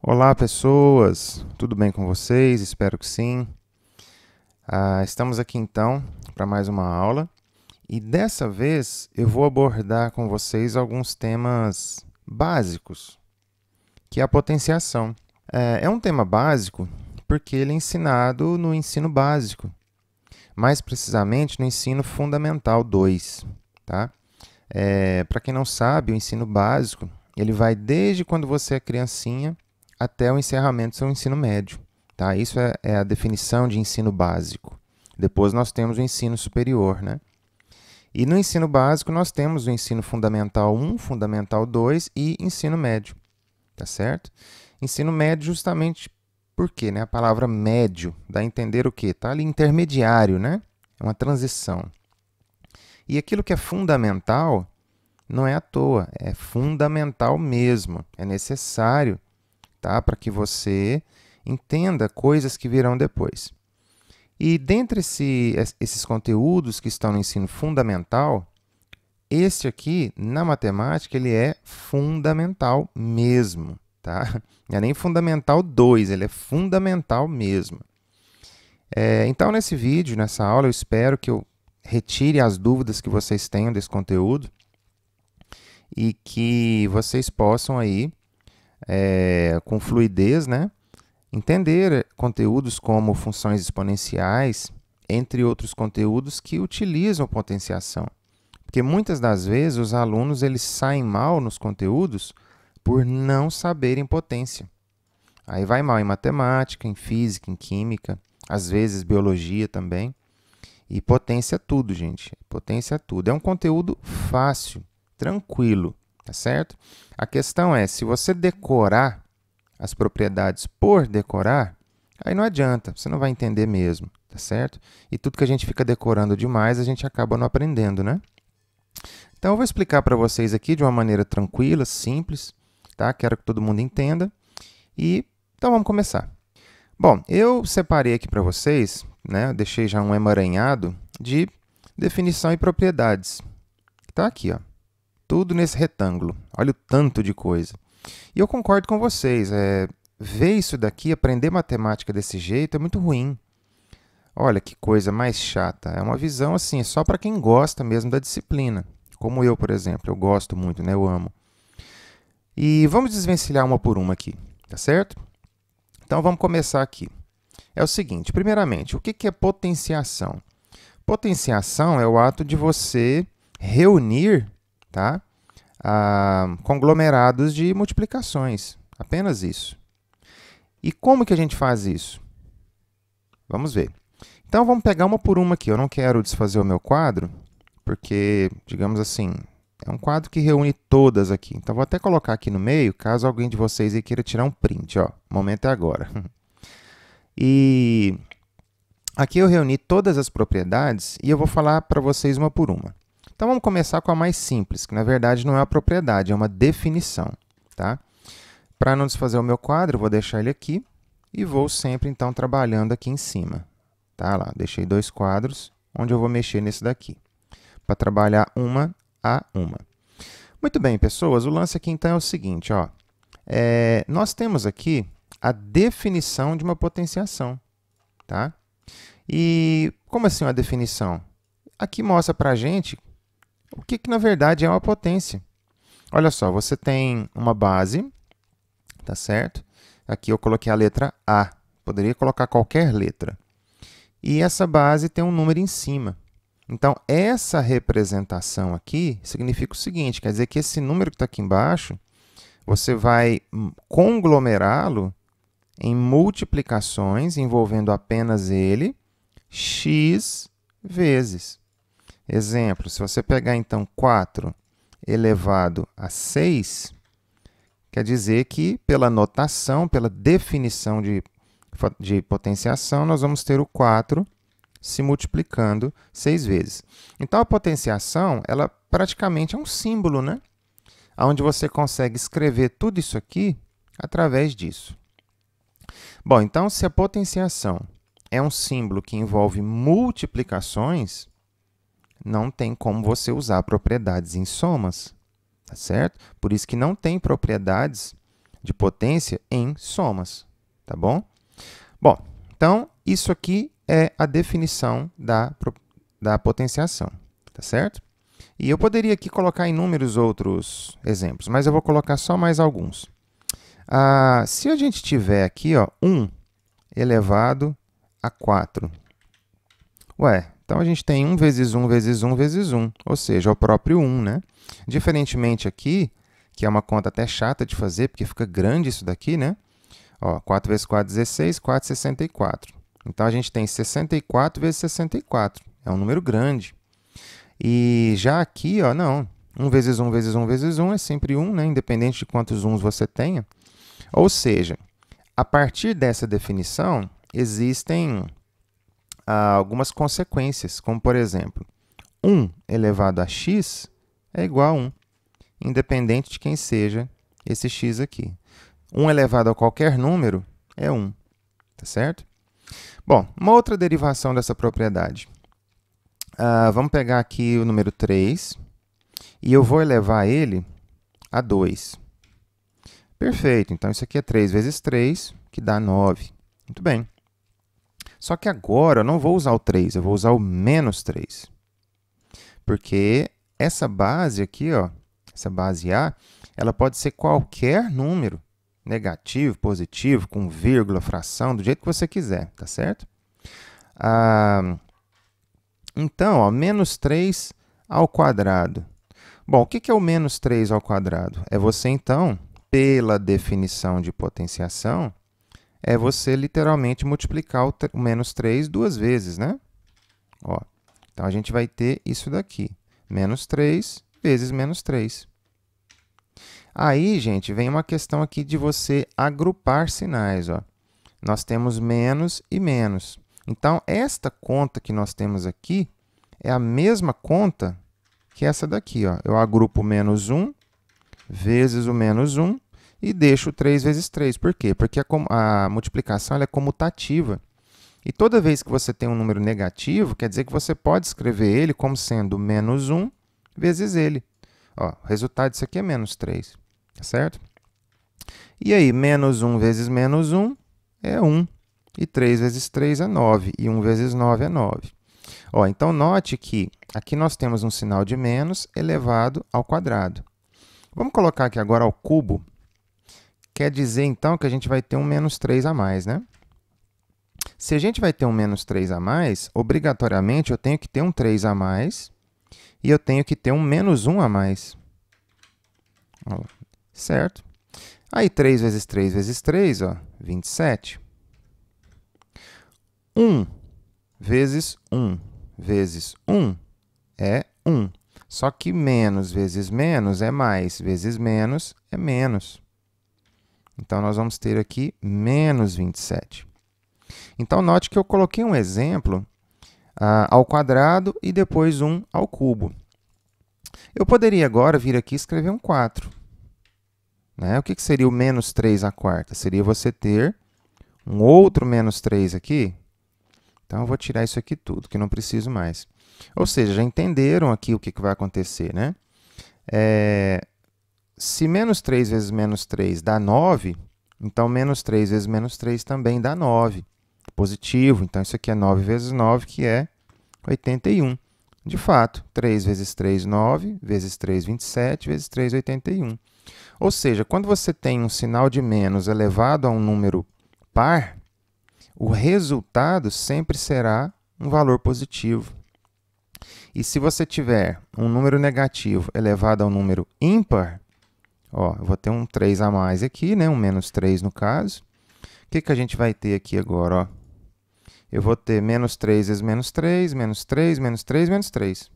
Olá, pessoas! Tudo bem com vocês? Espero que sim. Estamos aqui então para mais uma aula e dessa vez eu vou abordar com vocês alguns temas básicos, que é a potenciação. É um tema básico porque ele é ensinado no ensino básico, mais precisamente no ensino fundamental 2, tá? Para quem não sabe, o ensino básico ele vai desde quando você é criancinha até o encerramento do seu ensino médio. Tá? Isso é a definição de ensino básico. Depois nós temos o ensino superior. Né? E no ensino básico nós temos o ensino fundamental 1, fundamental 2 e ensino médio. Tá certo? Ensino médio justamente porque, né? A palavra médio dá a entender o quê? Está ali intermediário, né? É uma transição. E aquilo que é fundamental não é à toa, é fundamental mesmo. É necessário, tá? Para que você entenda coisas que virão depois. E dentre esses conteúdos que estão no ensino fundamental, este aqui, na matemática, ele é fundamental mesmo. Tá? Não é nem fundamental 2, ele é fundamental mesmo. Então, nesse vídeo, nessa aula, eu espero que eu retire as dúvidas que vocês tenham desse conteúdo e que vocês possam aí, com fluidez, né, entender conteúdos como funções exponenciais, entre outros conteúdos que utilizam potenciação. Porque muitas das vezes os alunos eles saem mal nos conteúdos por não saberem potência. Aí vai mal em matemática, em física, em química, às vezes biologia também. E potência é tudo, gente. Potência é tudo. É um conteúdo fácil, tranquilo, tá certo? A questão é, se você decorar as propriedades por decorar, aí não adianta, você não vai entender mesmo, tá certo? E tudo que a gente fica decorando demais, a gente acaba não aprendendo, né? Então, eu vou explicar para vocês aqui de uma maneira tranquila, simples, tá? Quero que todo mundo entenda. E então vamos começar. Bom, eu separei aqui para vocês, né? Eu deixei já um emaranhado de definição e propriedades. Tá aqui, ó. Tudo nesse retângulo. Olha o tanto de coisa. E eu concordo com vocês. Ver isso daqui, aprender matemática desse jeito é muito ruim. Olha que coisa mais chata. É uma visão assim, só para quem gosta mesmo da disciplina. Como eu, por exemplo. Eu gosto muito, né? Eu amo. E vamos desvencilhar uma por uma aqui, tá certo? Então vamos começar aqui. É o seguinte, primeiramente, o que é potenciação? Potenciação é o ato de você reunir, tá, conglomerados de multiplicações. Apenas isso. E como que a gente faz isso? Vamos ver. Então, vamos pegar uma por uma aqui. Eu não quero desfazer o meu quadro, porque, digamos assim, é um quadro que reúne todas aqui. Então, vou até colocar aqui no meio, caso alguém de vocês aí queira tirar um print. Ó, o momento é agora. E aqui eu reuni todas as propriedades e eu vou falar para vocês uma por uma. Então, vamos começar com a mais simples, que na verdade não é uma propriedade, é uma definição. Tá? Para não desfazer o meu quadro, eu vou deixar ele aqui e vou sempre, então, trabalhando aqui em cima. Tá? Lá, deixei dois quadros, onde eu vou mexer nesse daqui, para trabalhar uma a uma. Muito bem, pessoas, o lance aqui, então, é o seguinte. Ó, nós temos aqui a definição de uma potenciação. Tá? E como assim uma definição? Aqui mostra para a gente o que, na verdade, é uma potência. Olha só, você tem uma base, tá certo? Aqui eu coloquei a letra A, poderia colocar qualquer letra. E essa base tem um número em cima. Então, essa representação aqui significa o seguinte, quer dizer que esse número que está aqui embaixo, você vai conglomerá-lo em multiplicações envolvendo apenas ele, x vezes. Exemplo, se você pegar, então, 4 elevado a 6, quer dizer que, pela notação, pela definição de potenciação, nós vamos ter o 4 se multiplicando 6 vezes. Então, a potenciação, ela praticamente é um símbolo, né? Onde você consegue escrever tudo isso aqui através disso. Bom, então, se a potenciação é um símbolo que envolve multiplicações, não tem como você usar propriedades em somas, tá certo? Por isso que não tem propriedades de potência em somas, tá bom? Bom, então, isso aqui é a definição da potenciação, tá certo? E eu poderia aqui colocar inúmeros outros exemplos, mas eu vou colocar só mais alguns. Se a gente tiver aqui, ó, 1 elevado a 4, então a gente tem 1 vezes 1 vezes 1 vezes 1, ou seja, o próprio 1, né? Diferentemente aqui, que é uma conta até chata de fazer, porque fica grande isso daqui, né? Ó, 4 vezes 4, 16, 4, 64. Então, a gente tem 64 vezes 64. É um número grande. E já aqui, ó, não. 1 vezes 1 vezes 1 vezes 1 é sempre 1, né? Independente de quantos 1s você tenha. Ou seja, a partir dessa definição, existem algumas consequências, como, por exemplo, 1 elevado a x é igual a 1, independente de quem seja esse x aqui. 1 elevado a qualquer número é 1, tá certo? Bom, uma outra derivação dessa propriedade. Vamos pegar aqui o número 3 e eu vou elevar ele a 2. Perfeito, então isso aqui é 3 vezes 3, que dá 9. Muito bem. Só que agora eu não vou usar o 3, eu vou usar o menos 3. Porque essa base aqui, ó, essa base A, ela pode ser qualquer número, negativo, positivo, com vírgula, fração, do jeito que você quiser, tá certo? Então, ó, menos 3 ao quadrado. Bom, o que é o menos 3 ao quadrado? É você, então, pela definição de potenciação, é você literalmente multiplicar o menos 3 duas vezes, né? Ó, então, a gente vai ter isso daqui, menos 3 vezes menos 3. Aí, gente, vem uma questão aqui de você agrupar sinais, ó. Nós temos menos e menos. Então, esta conta que nós temos aqui é a mesma conta que essa daqui, ó. Eu agrupo o menos 1 vezes o menos 1 e deixo 3 vezes 3. Por quê? Porque a multiplicação ela é comutativa. E toda vez que você tem um número negativo, quer dizer que você pode escrever ele como sendo menos 1 vezes ele. Ó, o resultado disso aqui é menos 3, tá certo? E aí, menos 1 vezes menos 1 é 1. E 3 vezes 3 é 9. E 1 vezes 9 é 9. Ó, então, note que aqui nós temos um sinal de menos elevado ao quadrado. Vamos colocar aqui agora ao cubo. Quer dizer, então, que a gente vai ter um menos 3 a mais, né? Se a gente vai ter um menos 3 a mais, obrigatoriamente eu tenho que ter um 3 a mais e eu tenho que ter um menos 1 a mais. Ó, certo? Aí, 3 vezes 3 vezes 3, ó, 27. 1 vezes 1 vezes 1 é 1. Só que menos vezes menos é mais, vezes menos é menos. Então, nós vamos ter aqui menos 27. Então, note que eu coloquei um exemplo ao quadrado e depois 1 ao cubo. Eu poderia agora vir aqui e escrever um 4. Né? O que seria o menos 3 à quarta? Seria você ter um outro menos 3 aqui. Então, eu vou tirar isso aqui tudo, que não preciso mais. Ou seja, já entenderam aqui o que vai acontecer, né? Se menos 3 vezes menos 3 dá 9, então menos 3 vezes menos 3 também dá 9. Positivo, então isso aqui é 9 vezes 9, que é 81. De fato, 3 vezes 3, 9, vezes 3, 27, vezes 3, 81. Ou seja, quando você tem um sinal de menos elevado a um número par, o resultado sempre será um valor positivo. E se você tiver um número negativo elevado a um número ímpar, ó, eu vou ter um 3 a mais aqui, né? Um menos 3 no caso. O que a gente vai ter aqui agora? Ó? Eu vou ter menos 3 vezes menos 3, menos 3, menos 3, menos 3.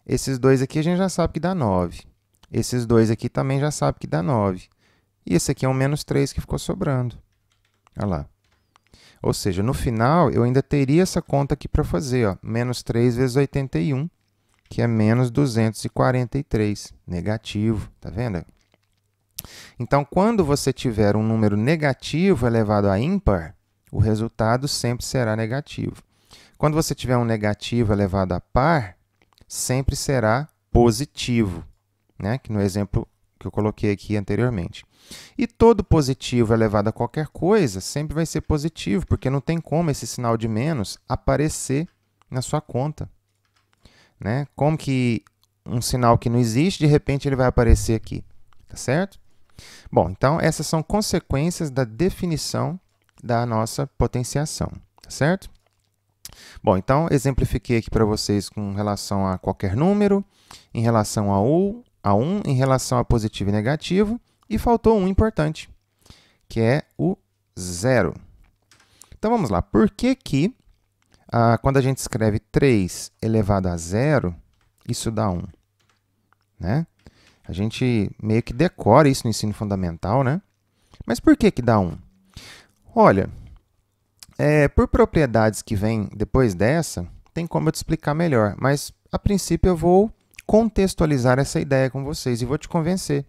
Esses dois aqui a gente já sabe que dá 9. Esses dois aqui também já sabe que dá 9. E esse aqui é um menos 3 que ficou sobrando. Olha lá. Ou seja, no final, eu ainda teria essa conta aqui para fazer. Ó, menos 3 vezes 81, que é menos 243. Negativo, tá vendo? Então, quando você tiver um número negativo elevado a ímpar, o resultado sempre será negativo. Quando você tiver um negativo elevado a par, sempre será positivo, né? Que no exemplo que eu coloquei aqui anteriormente. E todo positivo elevado a qualquer coisa sempre vai ser positivo, porque não tem como esse sinal de menos aparecer na sua conta, né? Como que um sinal que não existe, de repente ele vai aparecer aqui, tá certo? Bom, então essas são consequências da definição da nossa potenciação, tá certo? Bom, então exemplifiquei aqui para vocês com relação a qualquer número, em relação a 1, em relação a positivo e negativo, e faltou um importante, que é o zero. Então vamos lá, por que que quando a gente escreve 3 elevado a zero, isso dá 1? Né? A gente meio que decora isso no ensino fundamental, né? Mas por que que dá 1? Olha, por propriedades que vêm depois dessa, tem como eu te explicar melhor, mas a princípio eu vou contextualizar essa ideia com vocês e vou te convencer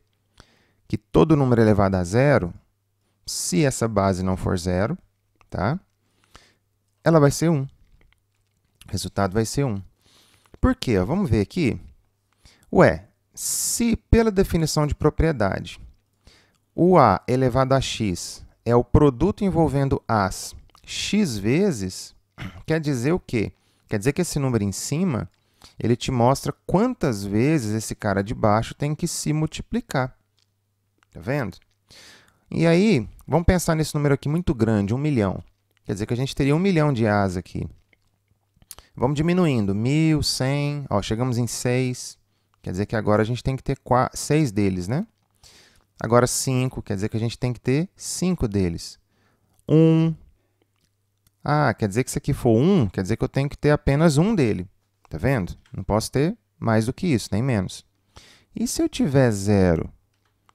que todo número elevado a zero, se essa base não for zero, tá? Ela vai ser 1. O resultado vai ser 1. Por quê? Vamos ver aqui. Ué, se pela definição de propriedade, o a elevado a x é o produto envolvendo as x vezes, quer dizer o quê? Quer dizer que esse número em cima, ele te mostra quantas vezes esse cara de baixo tem que se multiplicar. Tá vendo? E aí, vamos pensar nesse número aqui muito grande, 1 milhão. Quer dizer que a gente teria 1 milhão de A's aqui. Vamos diminuindo, 1.000, 100, ó, chegamos em 6. Quer dizer que agora a gente tem que ter 6 deles, né? Agora 5, quer dizer que a gente tem que ter 5 deles. 1. Quer dizer que se aqui for 1, quer dizer que eu tenho que ter apenas um dele. Tá vendo? Não posso ter mais do que isso, nem menos. E se eu tiver 0?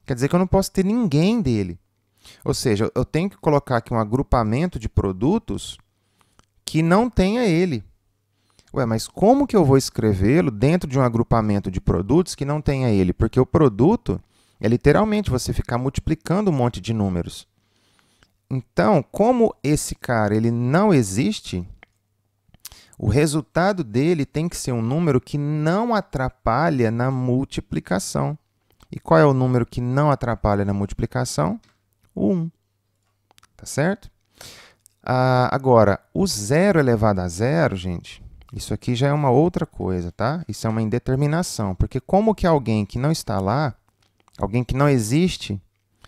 Quer dizer que eu não posso ter ninguém dele. Ou seja, eu tenho que colocar aqui um agrupamento de produtos que não tenha ele. Ué, mas como que eu vou escrevê-lo dentro de um agrupamento de produtos que não tenha ele? Porque o produto é literalmente você ficar multiplicando um monte de números. Então, como esse cara ele não existe, o resultado dele tem que ser um número que não atrapalha na multiplicação. E qual é o número que não atrapalha na multiplicação? O 1. Tá certo? Agora, o 0 elevado a zero, gente, isso aqui já é uma outra coisa, tá? Isso é uma indeterminação, porque como que alguém que não está lá, alguém que não existe,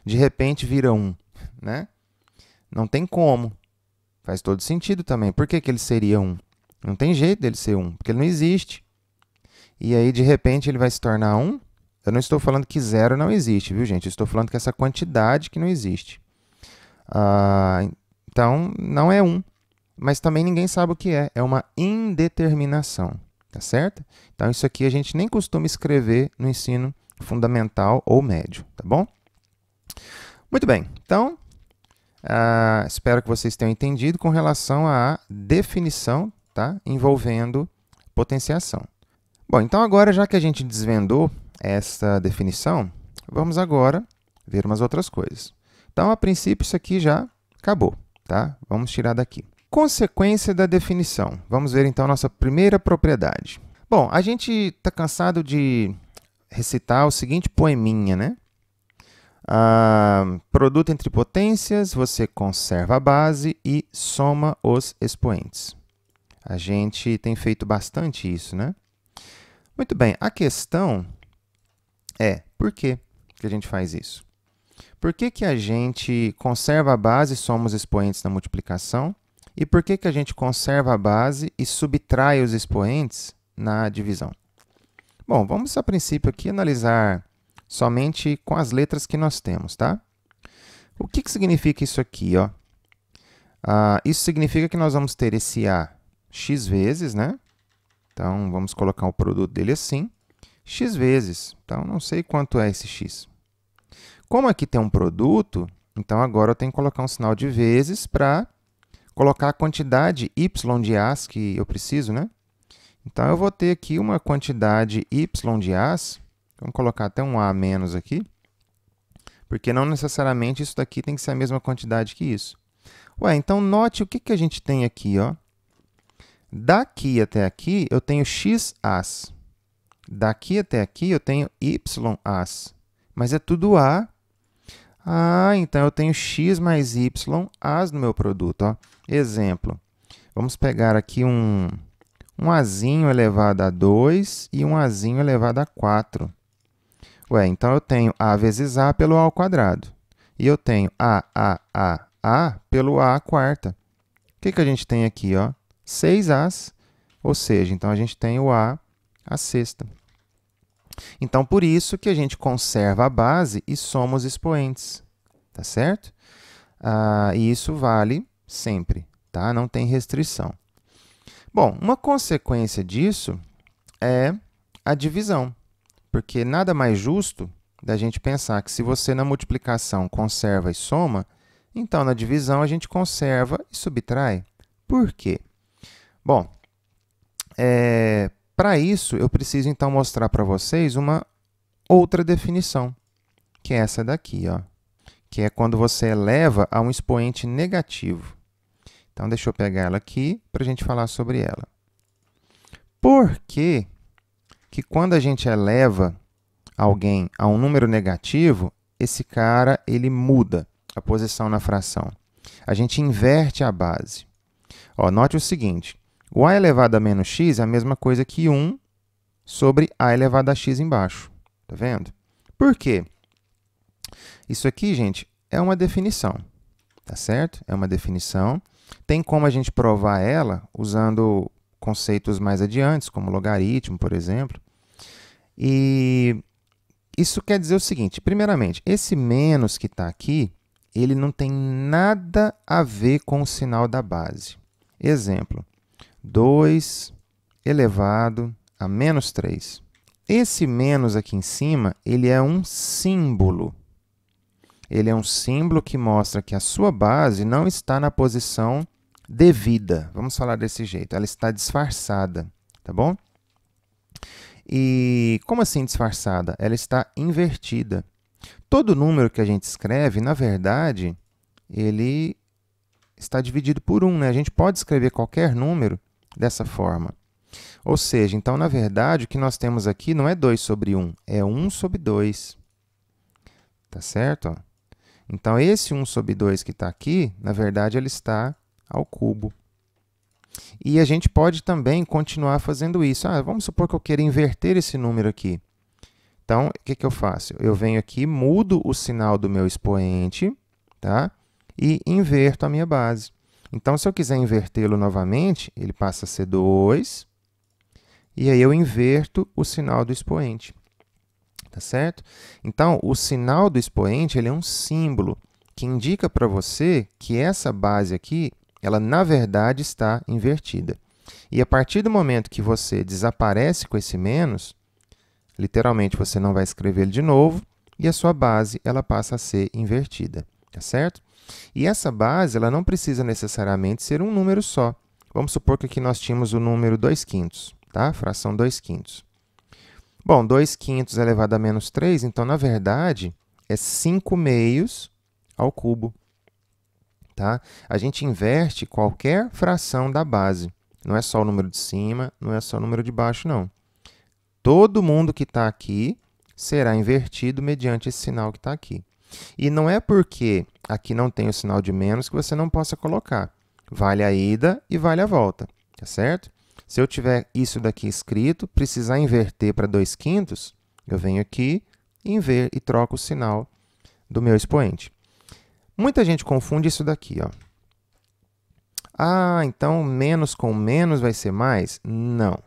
de repente vira 1, né? Não tem como. Faz todo sentido também. Por que que ele seria 1? Não tem jeito dele ser 1, porque ele não existe. E aí, de repente, ele vai se tornar 1? Eu não estou falando que 0 não existe, viu, gente? Eu estou falando que essa quantidade que não existe. Então, não é 1. Mas também ninguém sabe o que é. É uma indeterminação, tá certo? Então, isso aqui a gente nem costuma escrever no ensino fundamental ou médio, tá bom? Muito bem. Então, espero que vocês tenham entendido com relação à definição, tá? Envolvendo potenciação. Bom, então agora, já que a gente desvendou essa definição, vamos agora ver umas outras coisas. Então, a princípio, isso aqui já acabou, tá? Vamos tirar daqui. Consequência da definição. Vamos ver, então, a nossa primeira propriedade. Bom, a gente está cansado de recitar o seguinte poeminha, né? Produto entre potências, você conserva a base e soma os expoentes. A gente tem feito bastante isso, né? Muito bem, a questão é, por que que a gente faz isso? Por que que a gente conserva a base e soma os expoentes na multiplicação? E por que que a gente conserva a base e subtrai os expoentes na divisão? Bom, vamos a princípio aqui analisar somente com as letras que nós temos, tá? O que que significa isso aqui, ó? Isso significa que nós vamos ter esse A x vezes, né? Então, vamos colocar o produto dele assim, x vezes. Então, não sei quanto é esse x. Como aqui tem um produto, então agora eu tenho que colocar um sinal de vezes para colocar a quantidade y de A's que eu preciso, né? Então, eu vou ter aqui uma quantidade y de A's, vamos colocar até um A menos aqui, porque não necessariamente isso daqui tem que ser a mesma quantidade que isso. Ué, então note o que que a gente tem aqui, ó. Daqui até aqui eu tenho x A's. Daqui até aqui eu tenho y A's. mas é tudo A. Ah, então eu tenho x mais y A's no meu produto. Ó. Exemplo, vamos pegar aqui um Azinho elevado a 2 e um Azinho elevado a 4. Ué, então eu tenho A vezes A pelo A ao quadrado. E eu tenho A pelo A à quarta. O que a gente tem aqui? Ó? 6 A's, ou seja, então a gente tem o A à sexta. Então, por isso que a gente conserva a base e soma os expoentes, tá certo? E isso vale sempre, tá? Não tem restrição. Bom, uma consequência disso é a divisão, porque nada mais justo da gente pensar que se você na multiplicação conserva e soma, então na divisão a gente conserva e subtrai. Por quê? Bom, para isso eu preciso então mostrar para vocês uma outra definição, que é essa daqui, ó, que é quando você eleva a um expoente negativo. Então, deixa eu pegar ela aqui para a gente falar sobre ela. Por que quando a gente eleva alguém a um número negativo, esse cara ele muda a posição na fração? A gente inverte a base. Ó, note o seguinte, o a elevado a menos x é a mesma coisa que 1 sobre a elevado a x embaixo. Tá vendo? Por quê? Isso aqui, gente, é uma definição, tá certo? É uma definição. Tem como a gente provar ela usando conceitos mais adiantes, como logaritmo, por exemplo. E isso quer dizer o seguinte, primeiramente, esse menos que está aqui, ele não tem nada a ver com o sinal da base. Exemplo, 2 elevado a menos 3. Esse menos aqui em cima, ele é um símbolo. Ele é um símbolo que mostra que a sua base não está na posição devida. Vamos falar desse jeito. Ela está disfarçada, tá bom? E como assim disfarçada? Ela está invertida. Todo número que a gente escreve, na verdade, ele está dividido por 1, né? A gente pode escrever qualquer número dessa forma. Ou seja, então, na verdade, o que nós temos aqui não é 2 sobre 1, é 1 sobre 2. Tá certo? Então, esse 1 sobre 2 que está aqui, na verdade, ele está ao cubo. E a gente pode também continuar fazendo isso. Vamos supor que eu queira inverter esse número aqui. Então, o que eu faço? Eu venho aqui, mudo o sinal do meu expoente, tá? E inverto a minha base. Então, se eu quiser invertê-lo novamente, ele passa a ser 2, e aí eu inverto o sinal do expoente. Tá certo? Então, o sinal do expoente ele é um símbolo que indica para você que essa base aqui, ela na verdade está invertida. E a partir do momento que você desaparece com esse menos, literalmente você não vai escrever ele de novo, e a sua base ela passa a ser invertida. Tá certo? E essa base ela não precisa necessariamente ser um número só. Vamos supor que aqui nós tínhamos o número 2/5, tá? Fração 2/5. Bom, 2/5 elevado a menos 3, então, na verdade, é 5/2 ao cubo. Tá? A gente inverte qualquer fração da base. Não é só o número de cima, não é só o número de baixo, não. Todo mundo que está aqui será invertido mediante esse sinal que está aqui. E não é porque aqui não tem o sinal de menos que você não possa colocar. Vale a ida e vale a volta, tá certo? Se eu tiver isso daqui escrito, precisar inverter para 2/5, eu venho aqui e troco o sinal do meu expoente. Muita gente confunde isso daqui, ó. Então menos com menos vai ser mais? Não.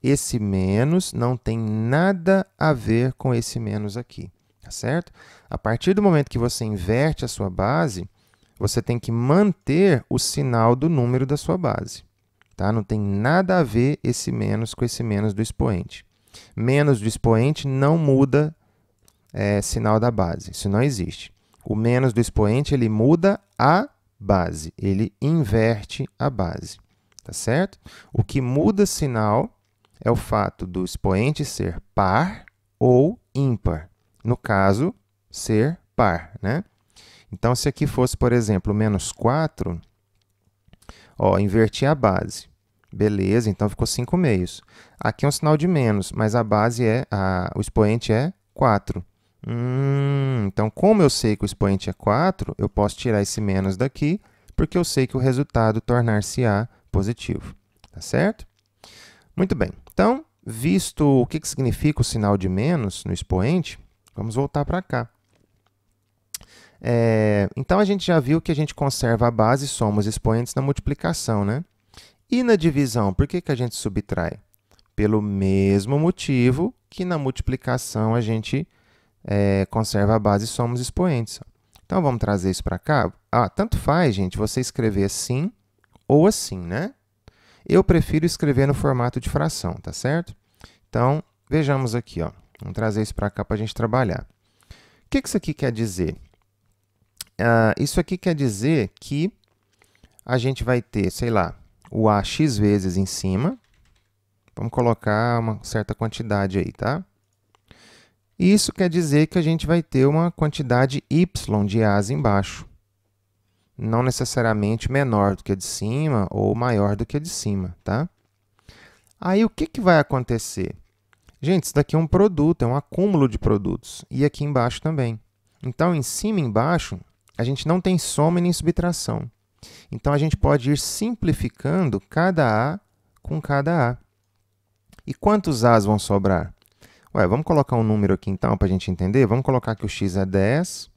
Esse menos não tem nada a ver com esse menos aqui, tá certo? A partir do momento que você inverte a sua base, você tem que manter o sinal do número da sua base. Tá? Não tem nada a ver esse menos com esse menos do expoente. Menos do expoente não muda sinal da base. Isso não existe. O menos do expoente ele muda a base. Ele inverte a base. Tá certo? O que muda sinal é o fato do expoente ser par ou ímpar. No caso, ser par. Né? Então, se aqui fosse, por exemplo, menos 4, inverti a base. Beleza, então ficou 5/2. Aqui é um sinal de menos, mas a base o expoente é 4. Então, como eu sei que o expoente é 4, eu posso tirar esse menos daqui, porque eu sei que o resultado tornar-se-á positivo. Tá certo? Muito bem. Então, visto o que significa o sinal de menos no expoente, vamos voltar para cá. Então, a gente já viu que a gente conserva a base e soma os expoentes na multiplicação, né? E na divisão, por que a gente subtrai? Pelo mesmo motivo que na multiplicação a gente conserva a base e soma os expoentes. Então, vamos trazer isso para cá. Tanto faz, gente, você escrever assim ou assim, né? Eu prefiro escrever no formato de fração, tá certo? Então, vejamos aqui, ó. Vamos trazer isso para cá para a gente trabalhar. O que isso aqui quer dizer? Isso aqui quer dizer que a gente vai ter, sei lá, o A x vezes em cima. Vamos colocar uma certa quantidade aí, tá? E isso quer dizer que a gente vai ter uma quantidade y de A's embaixo. Não necessariamente menor do que a de cima ou maior do que a de cima, tá? Aí, o que vai acontecer? Gente, isso daqui é um produto, é um acúmulo de produtos. E aqui embaixo também. Então, em cima e embaixo, a gente não tem soma nem subtração. Então, a gente pode ir simplificando cada A com cada A. E quantos A's vão sobrar? Vamos colocar um número aqui, então, para a gente entender. Vamos colocar que o x é 10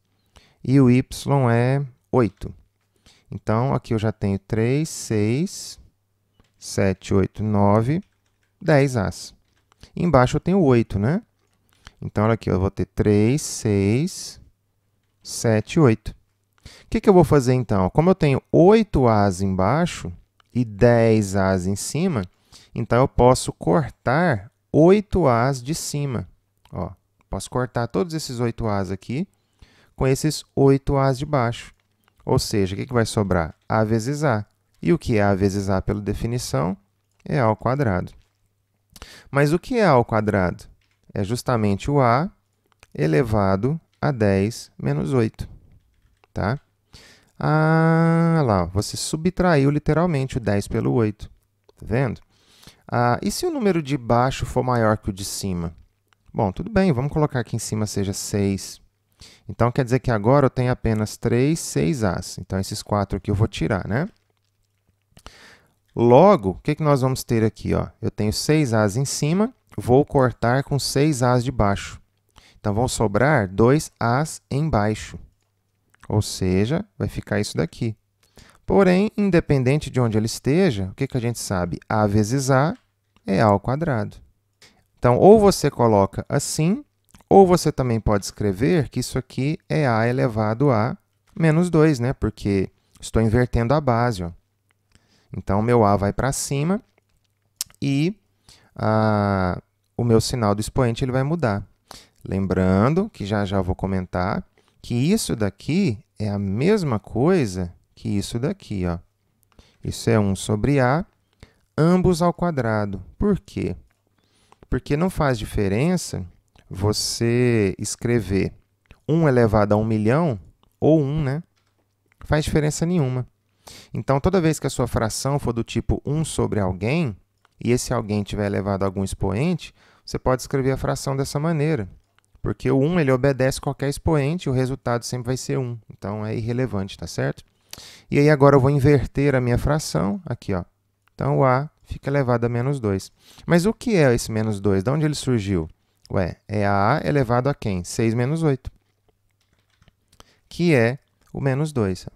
e o y é 8. Então, aqui eu já tenho 3, 6, 7, 8, 9, 10 A's. E embaixo eu tenho 8, né? Então, olha aqui, eu vou ter 3, 6, 7, 8. O que eu vou fazer, então? Como eu tenho 8 A's embaixo e 10 A's em cima, então eu posso cortar 8 A's de cima. Ó, posso cortar todos esses 8 A's aqui com esses 8 A's de baixo. Ou seja, o que vai sobrar? A vezes A. E o que é A vezes A, pela definição? É A ao quadrado. Mas o que é A ao quadrado? É justamente o A elevado a 10 menos 8. Tá? Lá, você subtraiu literalmente o 10 pelo 8. Tá vendo? E se o número de baixo for maior que o de cima? Bom, tudo bem, vamos colocar aqui em cima seja 6. Então, quer dizer que agora eu tenho apenas 3, 6 A's. Então, esses 4 aqui eu vou tirar, né? Logo, o que nós vamos ter aqui? Ó? Eu tenho 6 A's em cima, vou cortar com 6 A's de baixo. Então, vão sobrar 2 A's embaixo. Ou seja, vai ficar isso daqui. Porém, independente de onde ele esteja, o que a gente sabe? A vezes A é A ao quadrado. Então, ou você coloca assim, ou você também pode escrever que isso aqui é A elevado a menos 2, né? Porque estou invertendo a base. Ó. Então, o meu A vai para cima e o meu sinal do expoente ele vai mudar. Lembrando que já vou comentar que isso daqui é a mesma coisa que isso daqui. Ó. Isso é 1 sobre A, ambos ao quadrado. Por quê? Porque não faz diferença você escrever 1 elevado a 1 milhão ou 1, né? Não faz diferença nenhuma. Então, toda vez que a sua fração for do tipo 1 sobre alguém, e esse alguém tiver elevado a algum expoente, você pode escrever a fração dessa maneira. Porque o 1 ele obedece qualquer expoente e o resultado sempre vai ser 1. Então, é irrelevante, tá certo? E aí, agora eu vou inverter a minha fração. Aqui, ó. Então, o A fica elevado a menos 2. Mas o que é esse menos 2? De onde ele surgiu? É a A elevado a quem? 6 menos 8. Que é o menos 2.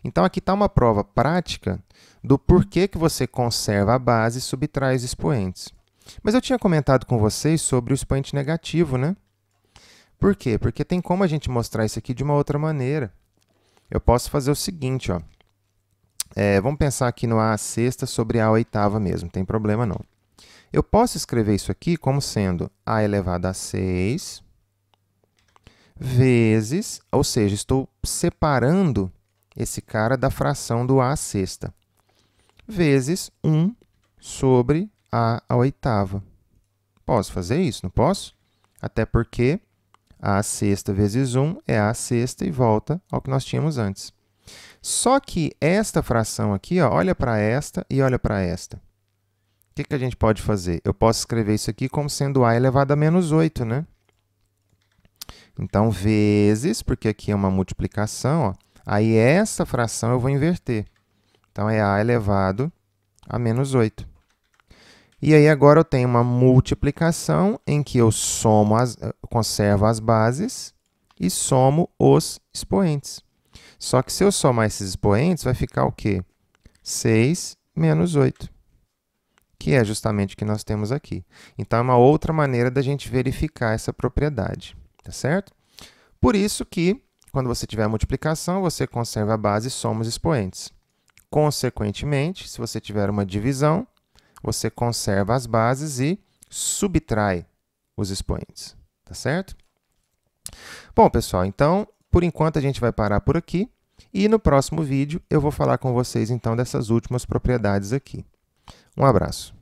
Então, aqui está uma prova prática do porquê que você conserva a base e subtrai os expoentes. Mas eu tinha comentado com vocês sobre o expoente negativo, né? Por quê? Porque tem como a gente mostrar isso aqui de uma outra maneira. Eu posso fazer o seguinte, ó. Vamos pensar aqui no A à sexta sobre A à oitava mesmo, não tem problema não. Eu posso escrever isso aqui como sendo A elevado a 6 vezes, ou seja, estou separando esse cara da fração do A à sexta, vezes 1 sobre A à oitava. Posso fazer isso, não posso? Até porque A à sexta vezes 1 é A à sexta e volta ao que nós tínhamos antes. Só que esta fração aqui, ó, olha para esta e olha para esta. O que a gente pode fazer? Eu posso escrever isso aqui como sendo A elevado a menos 8, né? Então, vezes, porque aqui é uma multiplicação, ó, aí essa fração eu vou inverter. Então, é a elevado a menos 8. E aí, agora eu tenho uma multiplicação em que eu conservo as bases e somo os expoentes. Só que se eu somar esses expoentes, vai ficar o quê? 6 menos 8, que é justamente o que nós temos aqui. Então, é uma outra maneira da gente verificar essa propriedade, tá certo? Por isso que, quando você tiver a multiplicação, você conserva a base e soma os expoentes. Consequentemente, se você tiver uma divisão, você conserva as bases e subtrai os expoentes, tá certo? Bom, pessoal, então, por enquanto a gente vai parar por aqui e no próximo vídeo eu vou falar com vocês, então, dessas últimas propriedades aqui. Um abraço.